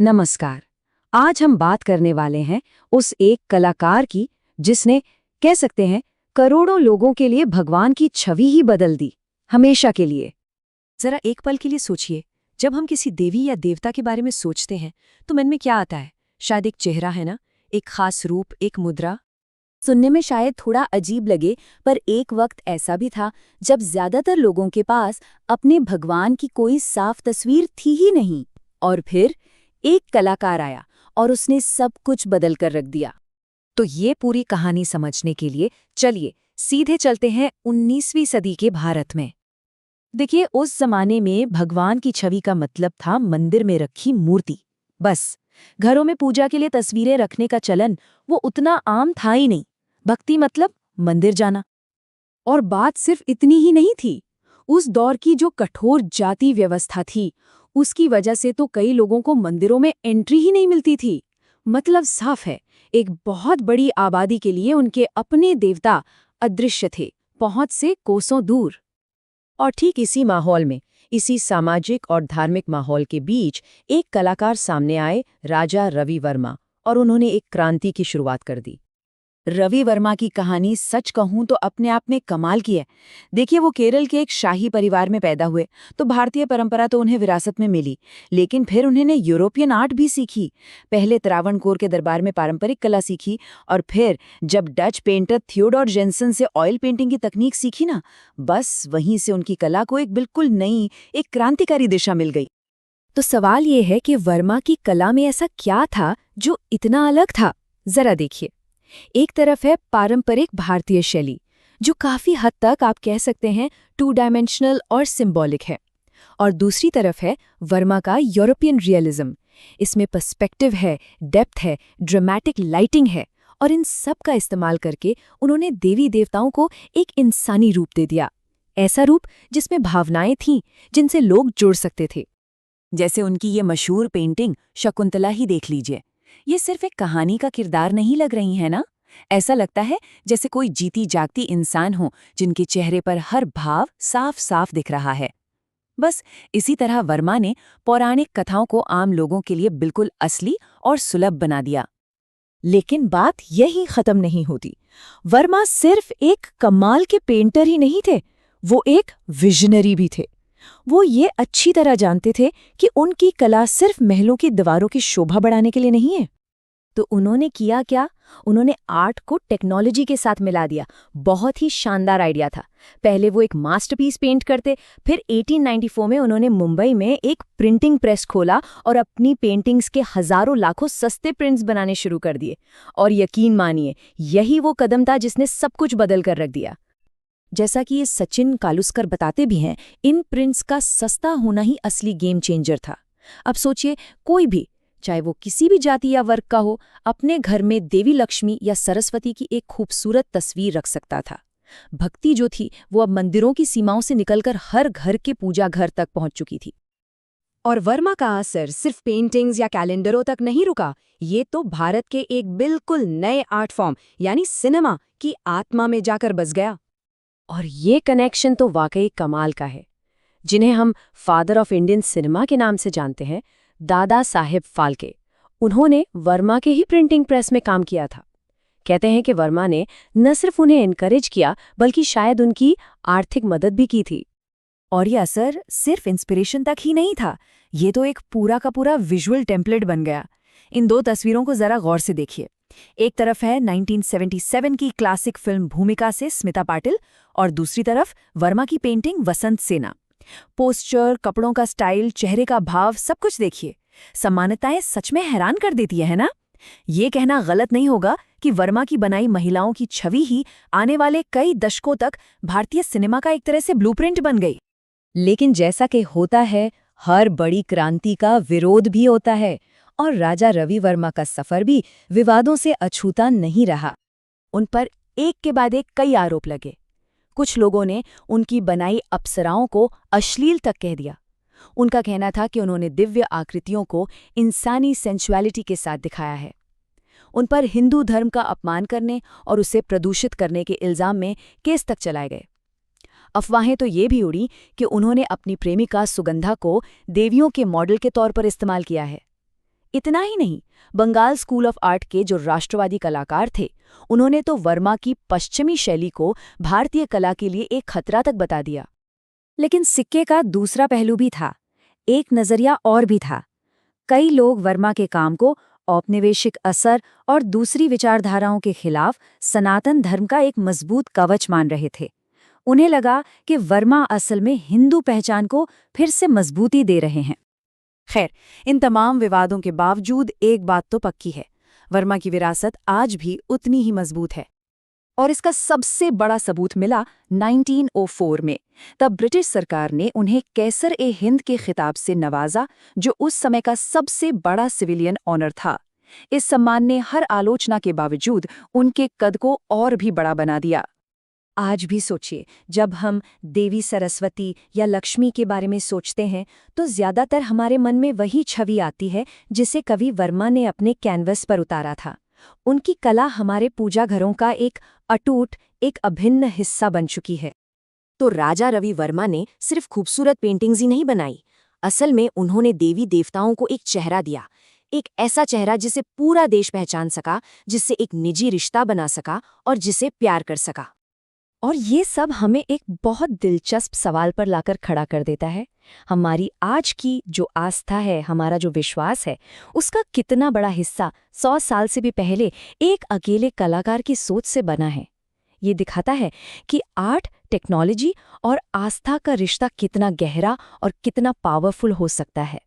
नमस्कार। आज हम बात करने वाले हैं उस एक कलाकार की जिसने कह सकते हैं करोड़ों लोगों के लिए भगवान की छवि ही बदल दी, हमेशा के लिए। जरा एक पल के लिए सोचिए, जब हम किसी देवी या देवता के बारे में सोचते हैं तो मन में क्या आता है? शायद एक चेहरा, है ना? एक खास रूप, एक मुद्रा। सुनने में शायद थोड़ा अजीब लगे, पर एक वक्त ऐसा भी था जब ज्यादातर लोगों के पास अपने भगवान की कोई साफ तस्वीर थी ही नहीं। और फिर एक कलाकार आया और उसने सब कुछ बदल कर रख दिया। तो ये पूरी कहानी समझने के लिए चलिए सीधे चलते हैं 19वीं सदी के भारत में। देखिए, उस जमाने में भगवान की छवि का मतलब था मंदिर में रखी मूर्ति। बस घरों में पूजा के लिए तस्वीरें रखने का चलन वो उतना आम था ही नहीं। भक्ति मतलब मंदिर जाना। और बात सिर्फ इतनी ही नहीं थी। उस दौर की जो कठोर जाति व्यवस्था थी, उसकी वजह से तो कई लोगों को मंदिरों में एंट्री ही नहीं मिलती थी। मतलब साफ है, एक बहुत बड़ी आबादी के लिए उनके अपने देवता अदृश्य थे, पहुंच से कोसों दूर। और ठीक इसी माहौल में, इसी सामाजिक और धार्मिक माहौल के बीच एक कलाकार सामने आए, राजा रवि वर्मा, और उन्होंने एक क्रांति की शुरुआत कर दी। रवि वर्मा की कहानी सच कहूं तो अपने आप में कमाल की है। देखिए, वो केरल के एक शाही परिवार में पैदा हुए, तो भारतीय परंपरा तो उन्हें विरासत में मिली, लेकिन फिर उन्होंने यूरोपियन आर्ट भी सीखी। पहले त्रावणकोर के दरबार में पारंपरिक कला सीखी, और फिर जब डच पेंटर थियोडोर जेन्सन से ऑयल पेंटिंग की तकनीक सीखी ना, बस वहीं से उनकी कला को एक बिल्कुल नई, एक क्रांतिकारी दिशा मिल गई। तो सवाल ये है कि वर्मा की कला में ऐसा क्या था जो इतना अलग था? जरा देखिए। एक तरफ है पारंपरिक भारतीय शैली, जो काफी हद तक आप कह सकते हैं 2 डायमेंशनल और सिंबॉलिक है। और दूसरी तरफ है वर्मा का यूरोपियन रियलिज्म। इसमें पर्सपेक्टिव है, डेप्थ है, ड्रामेटिक लाइटिंग है, और इन सब का इस्तेमाल करके उन्होंने देवी देवताओं को एक इंसानी रूप दे दिया। ऐसा रूप जिसमें भावनाएं थीं, जिनसे लोग जुड़ सकते थे। जैसे उनकी ये मशहूर पेंटिंग शकुंतला ही देख लीजिए। ये सिर्फ एक कहानी का किरदार नहीं लग रही है ना? ऐसा लगता है जैसे कोई जीती जागती इंसान हो, जिनके चेहरे पर हर भाव साफ साफ दिख रहा है। बस इसी तरह वर्मा ने पौराणिक कथाओं को आम लोगों के लिए बिल्कुल असली और सुलभ बना दिया। लेकिन बात यही खत्म नहीं होती। वर्मा सिर्फ एक कमाल के पेंटर ही नहीं थे, वो एक विजनरी भी थे। वो ये अच्छी तरह जानते थे कि उनकी कला सिर्फ महलों की दीवारों की शोभा बढ़ाने के लिए नहीं है। तो उन्होंने किया क्या? उन्होंने आर्ट को टेक्नोलॉजी के साथ मिला दिया। बहुत ही शानदार आइडिया था। पहले वो एक मास्टरपीस पेंट करते, फिर 1894 में उन्होंने मुंबई में एक प्रिंटिंग प्रेस खोला और अपनी पेंटिंग्स के हजारों लाखों सस्ते प्रिंट्स बनाने शुरू कर दिए। और यकीन मानिए, यही वो कदम था जिसने सब कुछ बदल कर रख दिया। जैसा कि ये सचिन कालुस्कर बताते भी हैं, इन प्रिंट्स का सस्ता होना ही असली गेम चेंजर था। अब सोचिए, कोई भी, चाहे वो किसी भी जाति या वर्ग का हो, अपने घर में देवी लक्ष्मी या सरस्वती की एक खूबसूरत तस्वीर रख सकता था। भक्ति जो थी वो अब मंदिरों की सीमाओं से निकलकर हर घर के पूजा घर तक पहुंच चुकी थी। और वर्मा का असर सिर्फ पेंटिंग्स या कैलेंडरों तक नहीं रुका, ये तो भारत के एक बिल्कुल नए आर्ट फॉर्म यानी सिनेमा की आत्मा में जाकर बस गया। और ये कनेक्शन तो वाकई कमाल का है। जिन्हें हम फादर ऑफ इंडियन सिनेमा के नाम से जानते हैं, दादा साहेब फाल्के, उन्होंने वर्मा के ही प्रिंटिंग प्रेस में काम किया था। कहते हैं कि वर्मा ने न सिर्फ उन्हें एनकरेज किया, बल्कि शायद उनकी आर्थिक मदद भी की थी। और ये असर सिर्फ इंस्पिरेशन तक ही नहीं था, ये तो एक पूरा का पूरा विजुअल टेम्पलेट बन गया। इन दो तस्वीरों को जरा गौर से देखिए। एक तरफ है 1977 की क्लासिक फिल्म भूमिका से स्मिता पाटिल, और दूसरी तरफ वर्मा की पेंटिंग वसंत सेना। पोस्चर, कपड़ों का स्टाइल, चेहरे का भाव, सब कुछ देखिए। समानताएं सच में हैरान कर देती है ना? ये कहना गलत नहीं होगा कि वर्मा की बनाई महिलाओं की छवि ही आने वाले कई दशकों तक भारतीय सिनेमा का एक तरह से ब्लूप्रिंट बन गई। लेकिन जैसा कि होता है, हर बड़ी क्रांति का विरोध भी होता है, और राजा रवि वर्मा का सफर भी विवादों से अछूता नहीं रहा। उन पर एक के बाद एक कई आरोप लगे। कुछ लोगों ने उनकी बनाई अप्सराओं को अश्लील तक कह दिया। उनका कहना था कि उन्होंने दिव्य आकृतियों को इंसानी सेंसुअलिटी के साथ दिखाया है। उन पर हिंदू धर्म का अपमान करने और उसे प्रदूषित करने के इल्जाम में केस तक चलाए गए। अफवाहें तो ये भी उड़ी कि उन्होंने अपनी प्रेमिका सुगंधा को देवियों के मॉडल के तौर पर इस्तेमाल किया है। इतना ही नहीं, बंगाल स्कूल ऑफ आर्ट के जो राष्ट्रवादी कलाकार थे, उन्होंने तो वर्मा की पश्चिमी शैली को भारतीय कला के लिए एक खतरा तक बता दिया। लेकिन सिक्के का दूसरा पहलू भी था, एक नजरिया और भी था। कई लोग वर्मा के काम को औपनिवेशिक असर और दूसरी विचारधाराओं के खिलाफ सनातन धर्म का एक मजबूत कवच मान रहे थे। उन्हें लगा कि वर्मा असल में हिंदू पहचान को फिर से मजबूती दे रहे हैं। खैर, इन तमाम विवादों के बावजूद एक बात तो पक्की है, वर्मा की विरासत आज भी उतनी ही मजबूत है। और इसका सबसे बड़ा सबूत मिला 1904 में। तब ब्रिटिश सरकार ने उन्हें कैसर-ए-हिंद के खिताब से नवाजा, जो उस समय का सबसे बड़ा सिविलियन ऑनर था। इस सम्मान ने हर आलोचना के बावजूद उनके कद को और भी बड़ा बना दिया। आज भी सोचिए, जब हम देवी सरस्वती या लक्ष्मी के बारे में सोचते हैं तो ज्यादातर हमारे मन में वही छवि आती है जिसे कवि वर्मा ने अपने कैनवस पर उतारा था। उनकी कला हमारे पूजा घरों का एक अटूट, एक अभिन्न हिस्सा बन चुकी है। तो राजा रवि वर्मा ने सिर्फ खूबसूरत पेंटिंग्स ही नहीं बनाई, असल में उन्होंने देवी देवताओं को एक चेहरा दिया, एक ऐसा चेहरा जिसे पूरा देश पहचान सका, जिससे एक निजी रिश्ता बना सका और जिसे प्यार कर सका। और ये सब हमें एक बहुत दिलचस्प सवाल पर लाकर खड़ा कर देता है। हमारी आज की जो आस्था है, हमारा जो विश्वास है, उसका कितना बड़ा हिस्सा 100 साल से भी पहले एक अकेले कलाकार की सोच से बना है। ये दिखाता है कि आर्ट, टेक्नोलॉजी और आस्था का रिश्ता कितना गहरा और कितना पावरफुल हो सकता है।